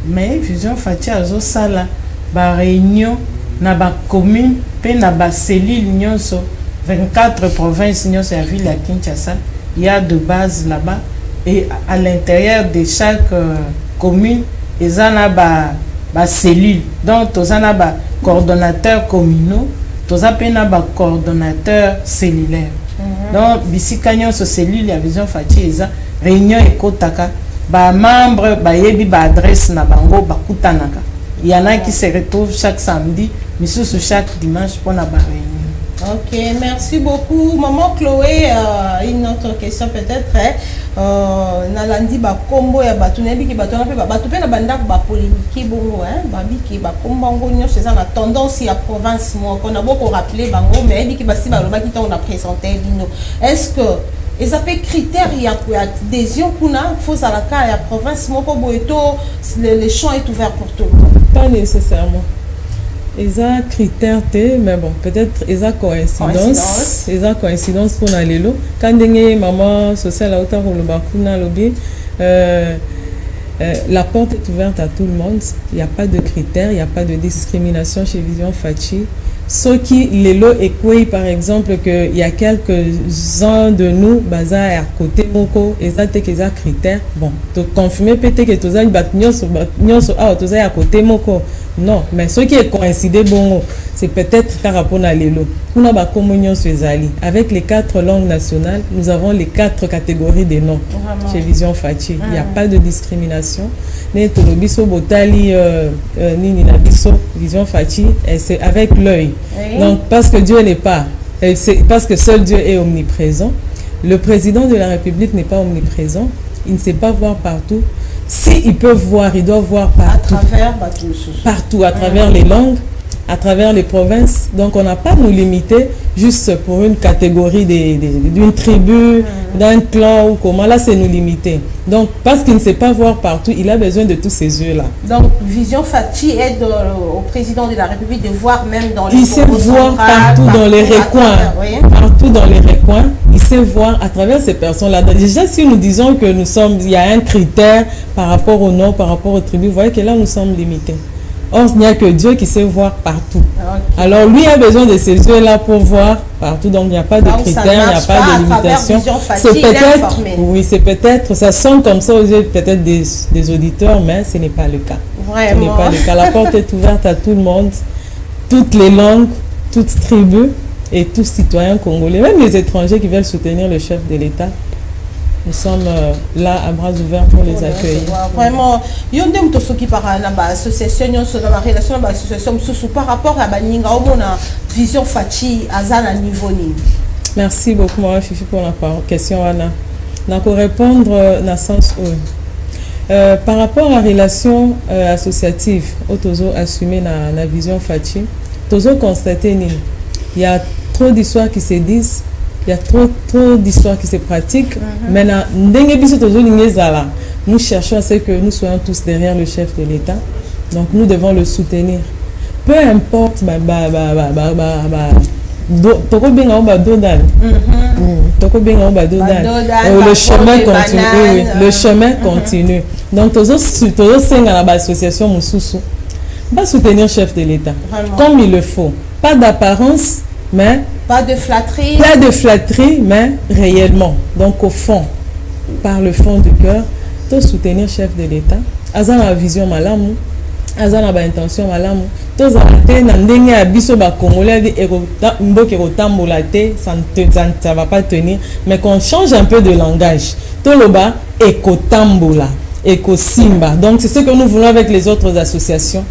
Mais Vision Fachi azo sala ba réunion na ba commune pe na ba cellule nyonso. 24 provinces, nous sommes à la ville à Kinshasa. Il y a de bases là-bas. Et à l'intérieur de chaque commune, il y a des cellules. Donc, il y a des coordonnateurs communaux, il y a des coordonnateurs cellulaires. Donc, ici, quand il y a ces cellules, il y a Vision Fachi, il y a réunion et kotaka. Les membres, il y a adresse na bango, il y en a qui se retrouvent chaque samedi, mais chaque dimanche pour la réunion. Ok, merci beaucoup. Maman Chloé, une autre question peut-être. Nalandi ba combo ya batu nebi ki batu na pe batu pe na banda ba polémique bongo babi ki ba combo ngonyo c'est ça la tendance ya province mo qu'on a beaucoup rappelé bango mais ebi ki basi ba loba ki on a présenté bino. Est-ce que les appels critères il y a adhésion kuna faut à la cas ya province mo ko boeto le champ est ouvert pour tout le monde? Pas nécessairement. Ils ont critères, mais bon, peut-être ils ont coïncidence. Ils ont coïncidence pour aller là. Quand maman sociale a autant le bakuna lobby, la porte est ouverte à tout le monde. Il n'y a pas de critères, il n'y a pas de discrimination chez Vision Fachi. Ceux qui les lots écouent par exemple qu'il y a quelques-uns de nous basés à côté moko et ça t'es qu'ils ont critères. Bon, te confirmer peut-être que tous les à côté moko. Non, mais ce qui est coïncidé bon, c'est peut-être par rapport à l'élo. Nous avons communion sur Zali. Avec les 4 langues nationales, nous avons les 4 catégories des noms chez Vision Fachi. Il n'y a pas de discrimination. Vision Fachi, c'est avec l'œil. Donc, parce que Dieu n'est pas, parce que seul Dieu est omniprésent, le président de la République n'est pas omniprésent, il ne sait pas voir partout. S'il peut voir, il doit voir partout. Partout, à travers les langues, à travers les provinces. Donc, on n'a pas à nous limiter juste pour une catégorie d'une tribu, d'un clan ou comment. Là, c'est nous limiter. Donc, parce qu'il ne sait pas voir partout, il a besoin de tous ces yeux-là. Donc, Vision Fachi aide au président de la République de voir même dans les il sait voir partout dans les recoins. Partout dans les recoins. Il sait voir à travers ces personnes-là. Déjà, si nous disons que nous sommes, il y a un critère par rapport au nom, par rapport aux tribus, vous voyez que là, nous sommes limités. Or, il n'y a que Dieu qui sait voir partout. Okay. Alors, lui a besoin de ces yeux-là pour voir partout. Donc, il n'y a pas de critères, il n'y a pas de limitation. C'est peut-être, oui, c'est peut-être, ça sonne comme ça aux yeux peut-être des auditeurs, mais ce n'est pas le cas. Vraiment. Ce n'est pas le cas. La porte est ouverte à tout le monde, toutes les langues, toutes tribus et tous citoyens congolais, même les étrangers qui veulent soutenir le chef de l'État. Nous sommes là à bras ouverts pour les accueillir. Vraiment, il y a des gens qui parlent de l'association, par rapport à la Vision Fachi à un niveau. Merci beaucoup, Maman Fifi, pour la question. Anna. Je vais répondre dans le sens où, par rapport à la relation associative, Otozo assumé dans la Vision Fachi, Otozo constaté il y a trop d'histoires qui se disent. Il y a trop d'histoires qui se pratiquent. Maintenant, nous cherchons à ce que nous soyons tous derrière le chef de l'État. Donc, nous devons le soutenir. Peu importe, le chemin continue. Le chemin continue. Donc, tous l'association Moussoussou va soutenir le chef de l'État comme il le faut. Pas d'apparence, mais pas de flatterie. Pas de flatterie, mais réellement. Donc, au fond, par le fond du cœur, tout soutenir le chef de l'État. Azan a vision malamu, Azan a intention malamu. Tous arrêter n'andenge abiso ba congolais ça va pas tenir. Mais qu'on change un peu de langage. Tout le bas ekotambola, ekosimba. Donc, c'est ce que nous voulons avec les autres associations.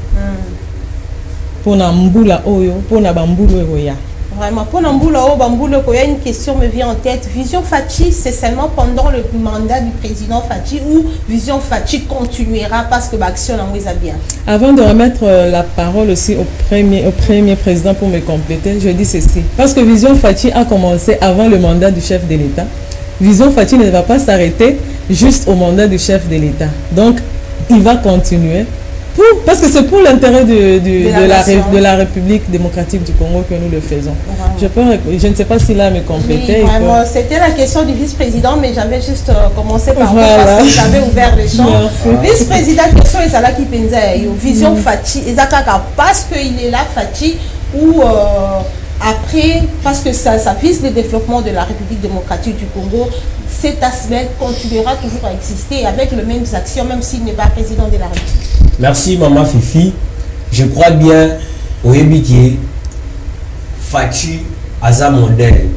Pour Nambula Oyo, pour Nabambulu Oya. Vraiment, pour Namboula Bamboula, il y a une question me vient en tête. Vision Fachi, c'est seulement pendant le mandat du président Fachi ou Vision Fachi continuera parce que l'action est bien. Avant de remettre la parole aussi au premier président pour me compléter, je dis ceci. Parce que Vision Fachi a commencé avant le mandat du chef de l'État. Vision Fachi ne va pas s'arrêter juste au mandat du chef de l'État. Donc, il va continuer. Parce que c'est pour l'intérêt de la République démocratique du Congo que nous le faisons. Je ne sais pas s'il a me compléter. Oui, c'était la question du vice-président, mais j'avais juste commencé par parce que j'avais ouvert les champs. Vice-président, question est là qui pense Vision Fachi, parce qu'il est là Fachi ou après, parce que ça vise le développement de la République démocratique du Congo, cet aspect continuera toujours à exister avec les mêmes actions, même s'il n'est pas président de la République. Merci Maman Fifi. Je crois bien au Yébitier, Fachi Aza modèle.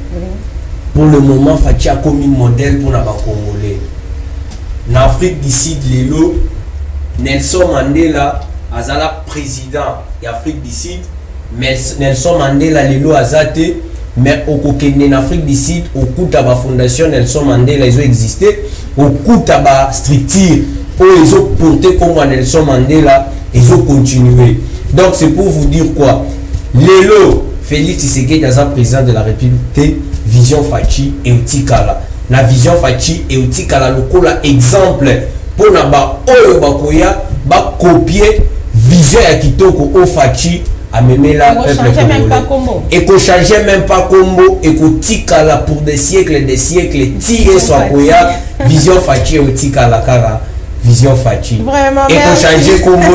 Pour le moment, Fachi a commis modèle pour les Congolais. En Afrique du Sud, Nelson Mandela Azala président de l'Afrique du Sud. Nelson Mandela Lelo Azate mais au Kokene en Afrique du Sud, au coup de la fondation Nelson Mandela, ils ont existé, au coup de la structure, où ils ont porté comme Nelson Mandela, ils ont continué. Donc c'est pour vous dire quoi? Lélo, Félix Tshisekedi, président de la République, Vision Fachi et Utikala. La Vision Fachi et Utikala, le exemple pour naba oyo bakoya ba copier vision ya kitoko au Fachi amener la peuple et ko changer même pas combo et ko tikala pour des siècles tirer son koya Vision Fachi et Utikala kara Vision Fachi vraiment et ko changer combo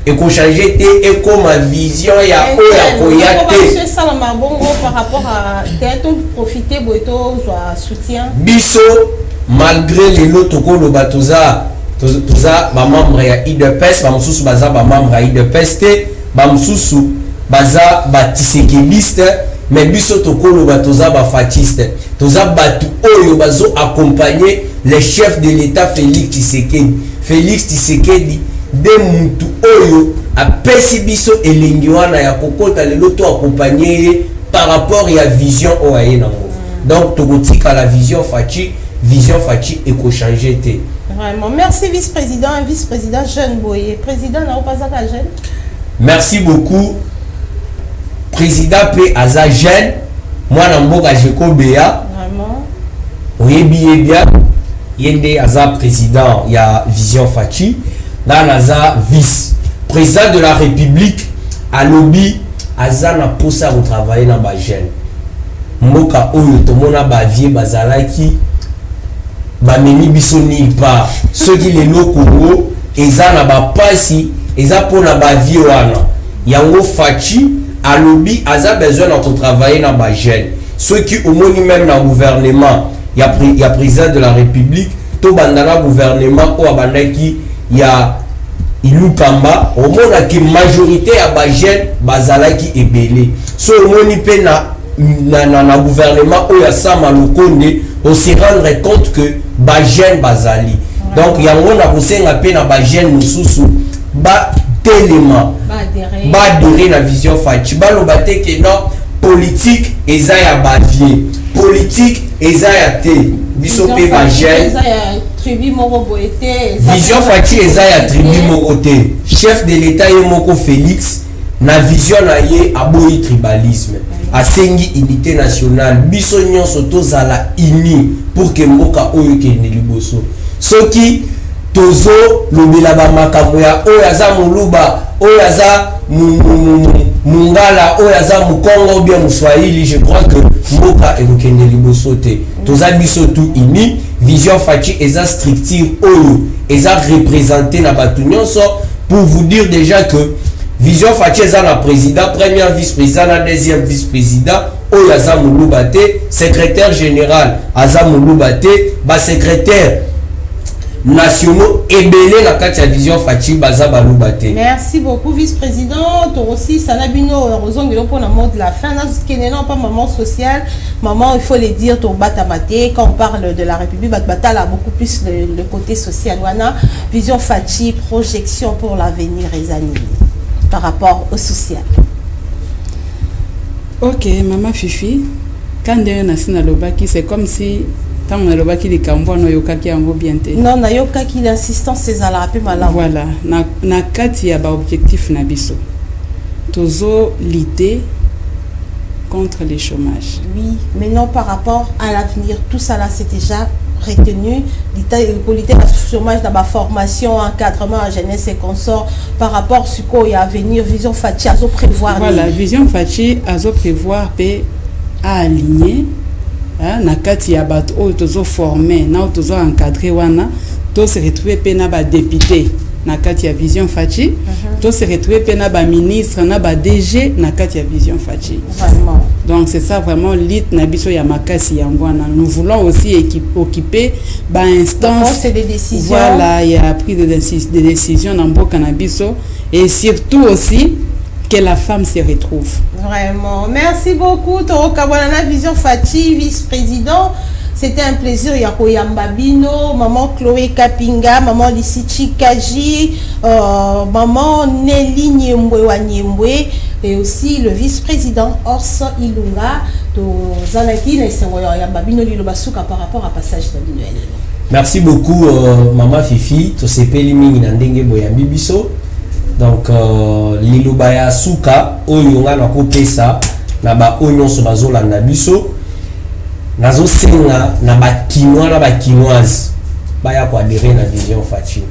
et qu'on change et comme vision il y a koyate ça la bongo par rapport à peut-être profiter boito soit soutien biso malgré les lots ko batoza toza ba membre ya IDPS ba mususu baza ba membre ya IDPS te ba mususu baza ba tisekebiste mais biso tokolo batoza ba fatiste toza batu oyo bazo accompagner les chefs de l'État Félix Tshisekedi de mutu oyo a pesi biso elengi wana ya kokota lelo to accompagner par rapport à vision oye nango. Donc tokotika la vision Fachi et ko changer te. Vraiment merci vice-président jeune boye président na opazaka jeune. Merci beaucoup président P aza jeune moi na mboka Jeko Bea vraiment oyebi bien yende aza président ya vision Fachi. Là, Naza vice président de la République à lobby Azana posa au travailler dans ba jeune Moka oyo tomona ba vie bazalaki ba meni biso ni pa ceux qui les no Congo ezana ba pasi eza pona ba vie wana yango Fachi à lobby aza besoin de travailler dans ba jeune ceux qui au moins même dans gouvernement il y a président de la République to bandana gouvernement ou abandaki il y a Ilukamba au monde qui majorité à Bajen bazalaki ebele so au monde pe na gouvernement ou ya sama lokonde on se rendre compte que Bajen bazali donc yango na kosenga pe na Bajen mususu ba telema ba adhérer na vision Fachi ba lobate que non politique eza ya bavie politique eza ya te biso pe Bajen Vision Fachi eza ya tribu mokote chef de l'État yemoko Félix na vision na ye aboyi tribalisme asengi unité nationale biso nyonso tozala uni pour que mboka oyo kende liboso soki tozo lobela ba makambo ya oyo aza muluba oyo aza mungala oyo aza mukongo bien muswahili je crois que mboka ekokende liboso te toza biso tout uni Vision Fachi eza structure oyo eza représenté na batu nyonso pour vous dire déjà que Vision Fachi eza na président premier vice-président na deuxième vice-président oyo aza muluba te secrétaire général aza muluba te ba secrétaire nationaux ebele la kati ya Vision Fachi baza baluba te. Merci beaucoup vice-président aussi Sanabino rozongelo pour la mot de la fin na pas maman sociale maman il faut le dire to batamate quand on parle de la République batala beaucoup plus le côté social wana Vision Fachi projection pour l'avenir ezani par rapport au social. OK maman Fifi quand on a sina lobaki c'est comme si tant on a lobaki les cambo no yokaki yango bien te. Non na yokaki l'insistance c'est à la rappeler malade. Voilà na kati ya ba objectif na biso tozo lutter contre le chômage. Oui, mais non par rapport à l'avenir tout ça là c'est déjà retenu lutter contre le chômage dans la formation encadrement à jeunesse et consorts par rapport à ce qu'il y a à venir Vision Fachi à prévoir. Voilà Vision Fachi à prévoir pe à aligner na kati ya bato o tozo former na tozo encadrer wana to se retrouver pe na ba député na kati ya Vision Fachi to se retrouver pe na ba ministre na ba DG na kati ya Vision Fachi. Vraiment. Donc c'est ça vraiment lit na biso ya makasi yango wana nous voulons aussi occuper ba instance de décision. Voilà il y a pris des décisions dans mboka na biso et surtout aussi que la femme se retrouve. Vraiment. Merci beaucoup, Toro Kabwana, Vision Fachi, vice-président. C'était un plaisir. Yako Yambabino, maman Chloé Kapinga, maman Lisichi Kaji, maman Nelly Nyembwe Wanyembwe, et aussi le vice-président Ors Ilunga de Zanaki et Babino Lilo Basuka par rapport à passage de Noël. Merci beaucoup Maman Fifi, to sepeli mingi na ndenge boyambi biso. Donc liloba ya suka oyo nga na kopesa na ba onyoso bazolanda biso. Nazo senga na ba kinois na ba kinoise baya ko adhérer na Vision Fachi.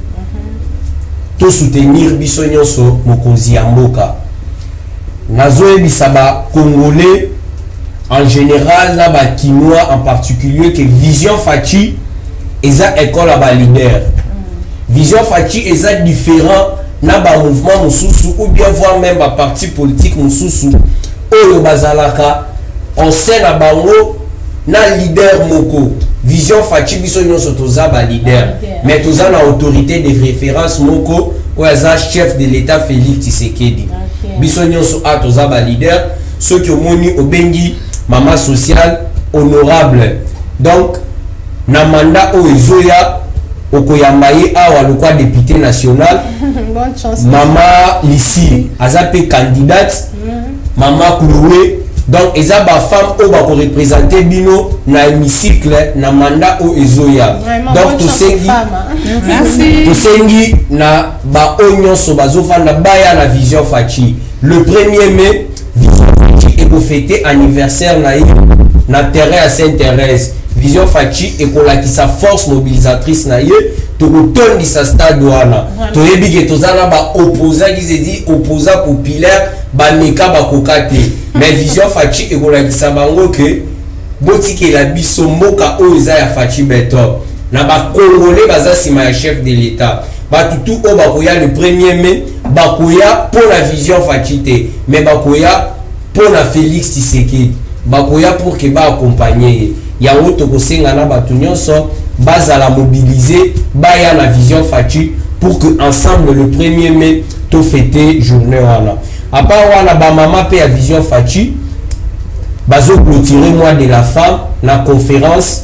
To soutenir biso nyonso mokonzi ya mboka. Nazo ebisa ba congolais en général na ba kinois en particulier que Vision Fachi eza école à ba leader. Vision Fachi eza différent na ba mouvement mususu ou bien voir même ba parti politique mususu oyo bazalaka on sait na bango na leader moko. Vision Fachi biso nyonso toza ba leader mais toza na autorité de référence moko oyo chef de l'état Félix Tshisekedi. Biso nyonso a toza ba leader ceux qui omoni obengi maman sociale honorable. Donc na mandat o ezoya okoyambaye awa lokwa député national. Bonne chance. Mama Lissi azape candidate. Mama Chloé. Donc eza ba femme o ba ko représenter bino na hémicycle na mandat o ezoya. Donc to sengi merci. To sengi na ba onyoso bazofanda baya na Vision Fachi. Le 1er mai Vision Fachi est pour fêter anniversaire na terrain à Sainte-Thérèse. Vision Fachi et qu'on a qui sa force mobilisatrice na ye to retourne sa stade wana to yebi que tozana ba opposant qui se dit opposant populaire ba meka ba kokate mais Vision Fachi et qu'on a qui sa bango que botike la biso moka o eza ya Fachi beto na ba congolais baza sima ya chef de l'état ba tutu o ba koya le 1er mai ba koya pour la Vision Fachi te mais ba koya pour la Félix Tshisekedi ba koya pour que ba accompagner yango tokosenga na batu nyonso bazala mobiliser baya na Vision Fachi pour que ensemble le 1er mai to fêter journée wana. À part wana ba mama pe à Vision Fachi bazo clôturer mois de la femme na conférence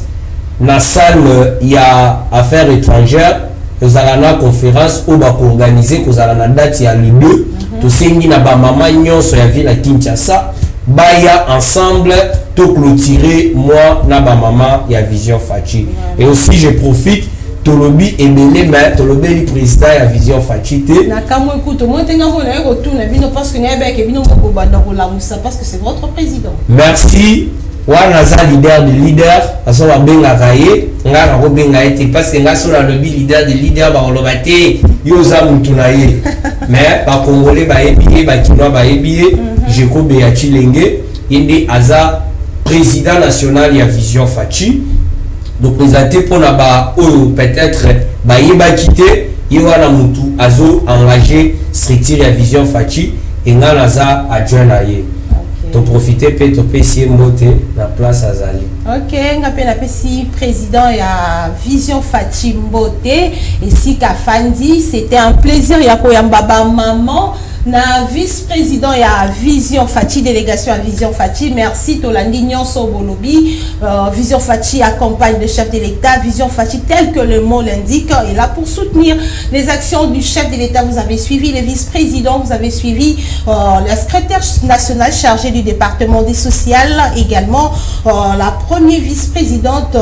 na salle ya affaires étrangères kozala na conférence o ba ko organiser kozala na date ya le 2 to sengi na ba mama nyonso ya ville ya Kinshasa baya ensemble to clôturer moi na ba maman ya Vision Fachi. Et aussi je profite tolobi ebele mais tolobi le président ya Vision Fachi te na kamwe kuto mo tenga mo na retourne bino parce que na beke bino mo banda ko la musa parce que c'est votre président. Merci wana za leader de leader aso ba benga kaye nga na ko benga ete parce que nga so na lobby leader de leader ba oloba te yo za mutu na ye mais ba congolais ba ebiye ba kinois ba ebiye je ko be ya Chilenge inde aza président national ya Vision Fachi donc présenté pour na ba oyo peut-être ba yeba quitter yewana mutu azo engagé structure ya Vision Fachi et nga naza adjoint na ye. To profiter pe to pesier moté la place azali. OK, ngapé na pesi président ya Vision Fachi Mbote et si Kafandi, c'était un plaisir ya koyamba ba maman na vice-président ya Vision Fachi, délégation à Vision Fachi. Merci Tolandi Nyonso Bolobi. Vision Fachi accompagne le chef de l'État. Vision Fachi, tel que le mot l'indique, est là pour soutenir les actions du chef de l'État. Vous avez suivi les vice-présidents, vous avez suivi la secrétaire nationale chargée du département des sociales, également la première vice-présidente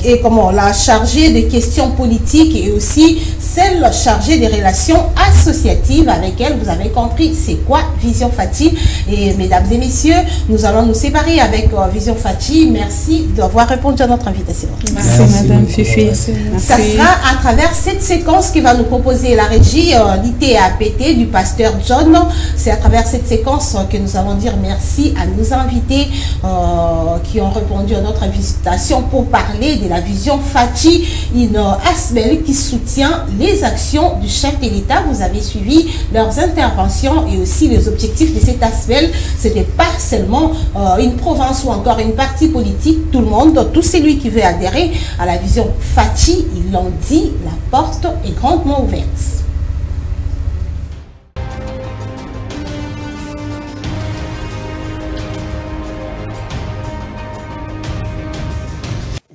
et la chargée des questions politiques et aussi celle chargée des relations associatives avec elle. Vous avez compris c'est quoi Vision Fachi. Et mesdames et messieurs, nous allons nous séparer avec Vision Fachi. Merci d'avoir répondu à notre invitation. Merci Madame Fifi. Ça sera à travers cette séquence qui va nous proposer la régie l'ITAPT du pasteur John. C'est à travers cette séquence que nous allons dire merci à nos invités qui ont répondu à notre invitation pour parler de la Vision Fachi, une ASBEL qui soutient les actions du chef de l'État. Vous avez suivi leurs interventions et aussi les objectifs de cet ASBEL. Ce n'est pas seulement une province ou encore une partie politique. Tout le monde, tout celui qui veut adhérer à la Vision Fachi, ils l'ont dit, la porte est grandement ouverte.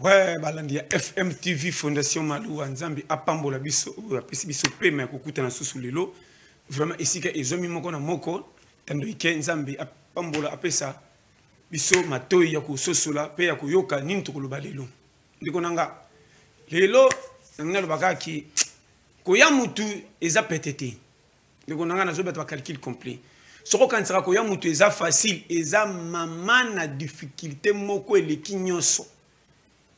Ouais, balandi FM TV Fondation Malou Nzambi apambola biso apesi biso pema kokuta na susu lelo vraiment ici que ezomi moko na moko tando ike nzambe apambola apesa biso matoi ya kososola pe ya koyoka nini tokoloba lelo ndeko nanga lelo nanga lobaka ki koya mutu eza petete ndeko nanga nazobeta ba calcul complet soko kansaka koya mutu eza facile eza mama na difficulté moko eleki nyonso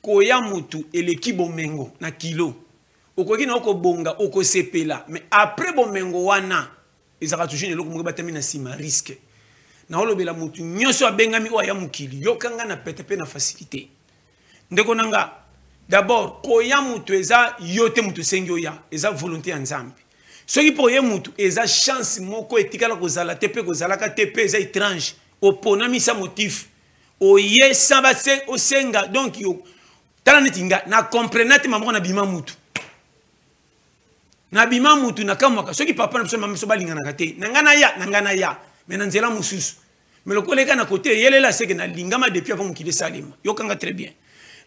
koya mutu eleki bomengo na kilo okoki na okobonga okosepela mais après bomengo wana ezaka toujours eloko moko batami na sima risque na olobela mutu nyonso abengami oya mukili yokanga na petepe na facilité ndeko nanga d'abord koya mutu eza yote mutu sengi oya eza volonté ya nzambe soki po ye mutu eza chance moko etikala kozala te pe kozalaka te pe eza étrange oponamisa motif oye samba se osenga donc yo tala neti nga na comprendre te mamoko na bima mutu na bima mutu na kamwaka soki papa na biso mama biso balinganaka te nangana ya mais na nzela mususu mais lokoleka na côté yelela seke na lingama depuis avant mokili salima yokanga très bien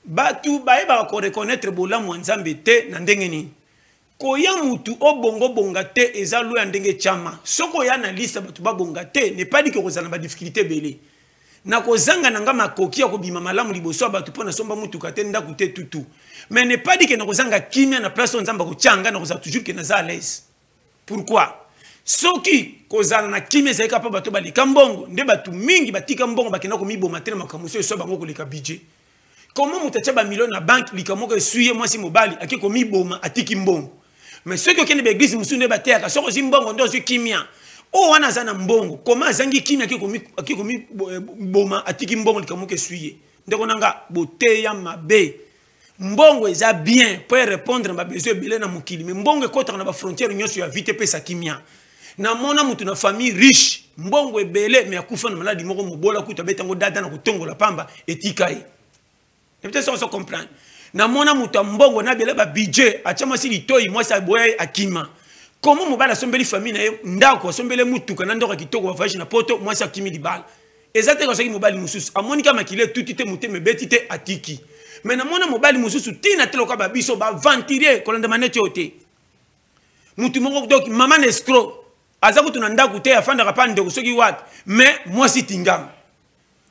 batu bayeba ko reconnaître bolamu nzambe te na ndenge nini koya mutu obongo bonga te eza lo ya ndenge chama soko ya na liste batu babonga te ne pas dire que kozana ba difficulté belé na kozanga nanga makoki ya kobima malamu liboso batu pona somba mutu kate ndaku te tutu mais ne pas dire que na kozanga kimia na place nzamba ko changa na koza toujours que na za à l'aise pourquoi soki kozana na kimia zaika pa batu balika mbongo nde batu mingi batika mbongo bakena ko miboma te na makamuso so bango ko leka budget comment mutacha ba million na banque likamoko esuye mwasi mobali akiko miboma atiki mbongo mais ceux qui ont l'église musunde bateka soko zimbongo ndo kimia o wana zana mbongo comment zangi kimia akiko boma atiki mbongo likamuke suye ndeko nanga boteya mabe mbongo eza bien pour répondre à ma besoin belé na mukili mais mbongo ekota na ba frontière nyonso ya vite pesa kimia na mona mutu na famille riche mbongo ebele mais akufa na maladi moko mobola kuta betango dada na kutongola pamba etikai peut-être ça on se comprend na mona mutu mbongo na bele ba budget achama si litoi moi sa boya akima comment mobala sombeli famille na ndako sombele mutu kana ndoko kitoko ba voyage na poto moi sa kimi libala exactement ko soki mobali mususu amonika makile tutite muteme betite atiki mais na mona mobali mususu tina teloka ba biso ba ventilier kolanda manete ote mutu moko donc mama nescro aza kutu na ndako te afanda kapande ko soki wat mais moi si tingam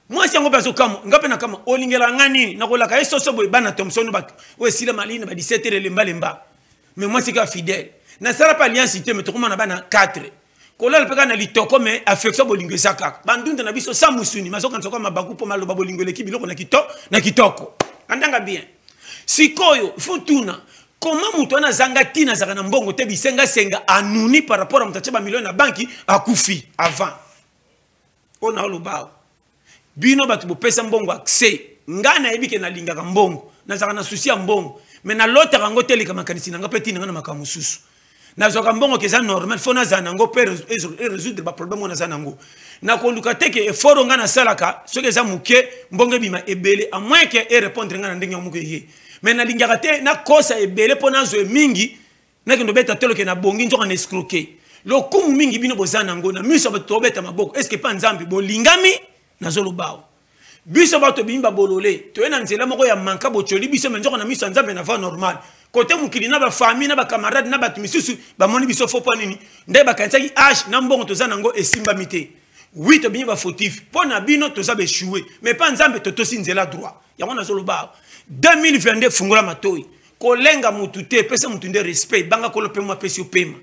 moi si yango bazo kamo ngape na kama olingela ngani na kolaka esoso boy bana Thomson ba o sila malina ba 17 lemba mais moi si ka fidèle na sala pa alliance te mais to na bana 4 kolala peka na litoko mais affection bolingo saka bandunda na biso sa musuni mazoka nsoka mabaku po malo babolingo leki biloko na kitoko andanga bien sikoyo futuna comment mutu ana zanga tina zaka na mbongo te bisenga senga anuni par rapport à mutacha ba million na banki akufi avant ona olobao bino batu bopesa mbongo accès ngana ebike na lingaka mbongo na zaka na souci ya mbongo mais na lota rango telika makanisi nanga peti nanga makamu susu na zoka mbongo keza normal fona zanango pe résoudre ba problème na zanango na koluka teke effort ngana salaka soke za muke mbongo bima ebele à moins que e répondre ngana ndenge muke ye mais na lingaka te na kosa ebele pona zo mingi na kendo beta telo ke na bongi nzoka na escroquer lo kumu mingi bino bozanango na miso bato beta maboko est-ce que pas nzambi bolingami nazolo bao biso bato bimba bolole to ena nzela moko ya manka bocholi biso menjoko na miso nzambe na va normal côté mukili na ba famille na ba camarade na batu misusu ba moni biso fo po nini ndai ba kansaki h na mbongo to zanango esimba mité oui to bimba fautif pona bino to za be chouer mais pas nzambe to tosi nzela droit yango nazolo bao 2022 fungula matoi kolenga mutu te pesa mutu nde respect banga kolope mo pesi opema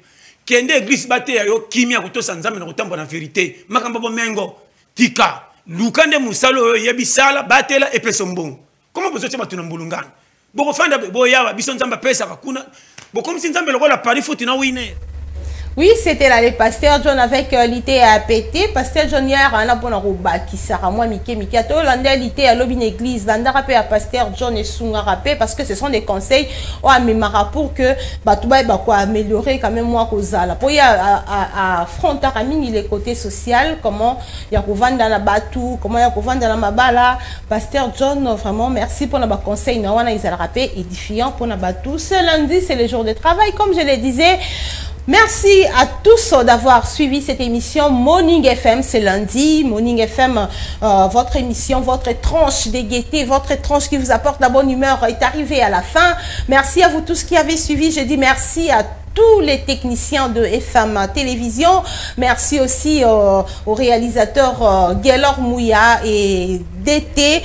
kende église bate ya yo kimia kotosa nzambe na kotambo na vérité makambo bo mengo tika lukande musalo yebisala batela epeso mbongo comment vous êtes batuna mbulungana boko fanda boya biso nzamba pesa kakuna boko nzambe lokola pari foot na winner. Oui, c'était là le pasteur John avec l'ité à péter. Pasteur John hier, on a bon roba qui sera moi Mike Ato l'andé l'ité à l'obine église, l'andé rappé à pasteur John et Sunga rappé parce que ce sont des conseils ou à mémara pour que batouba ba quoi améliorer quand même moi kozala. Pour y à affronter à mini les côtés social, comment y a vendre la batou, comment y a vendre la mabala. Pasteur John vraiment merci pour nos conseils. Na wana ils a rappé édifiant pour na batou. Ce lundi c'est le jour de travail comme je le disais. Merci à tous d'avoir suivi cette émission Morning FM, c'est lundi. Morning FM, votre émission, votre tranche de gaieté, votre tranche qui vous apporte la bonne humeur est arrivée à la fin. Merci à vous tous qui avez suivi. Je dis merci à tous les techniciens de FM Télévision. Merci aussi au réalisateur Gaylor Mouya et DT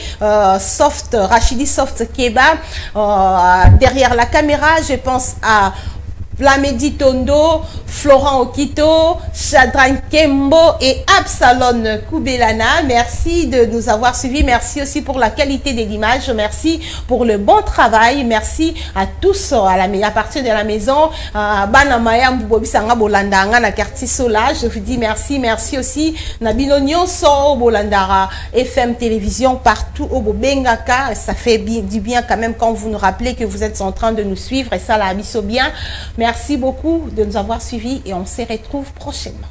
Soft, Rachidi Soft Keba. Derrière la caméra, je pense à Plamedi Tondo, Florent Okito, Chadran Kembo et Absalon Koubelana. Merci de nous avoir suivis. Merci aussi pour la qualité de l'image. Merci pour le bon travail. Merci à tous à partir de la maison. Banamaya Mbobisanga Bolandanga na quartier Sola. Je vous dis merci. Merci aussi Nabino Nyonso Bolandara FM Télévision partout au Bobengaka. Ça fait du bien quand même quand vous nous rappelez que vous êtes en train de nous suivre et ça la abisso bien. Merci beaucoup de nous avoir suivis et on se retrouve prochainement.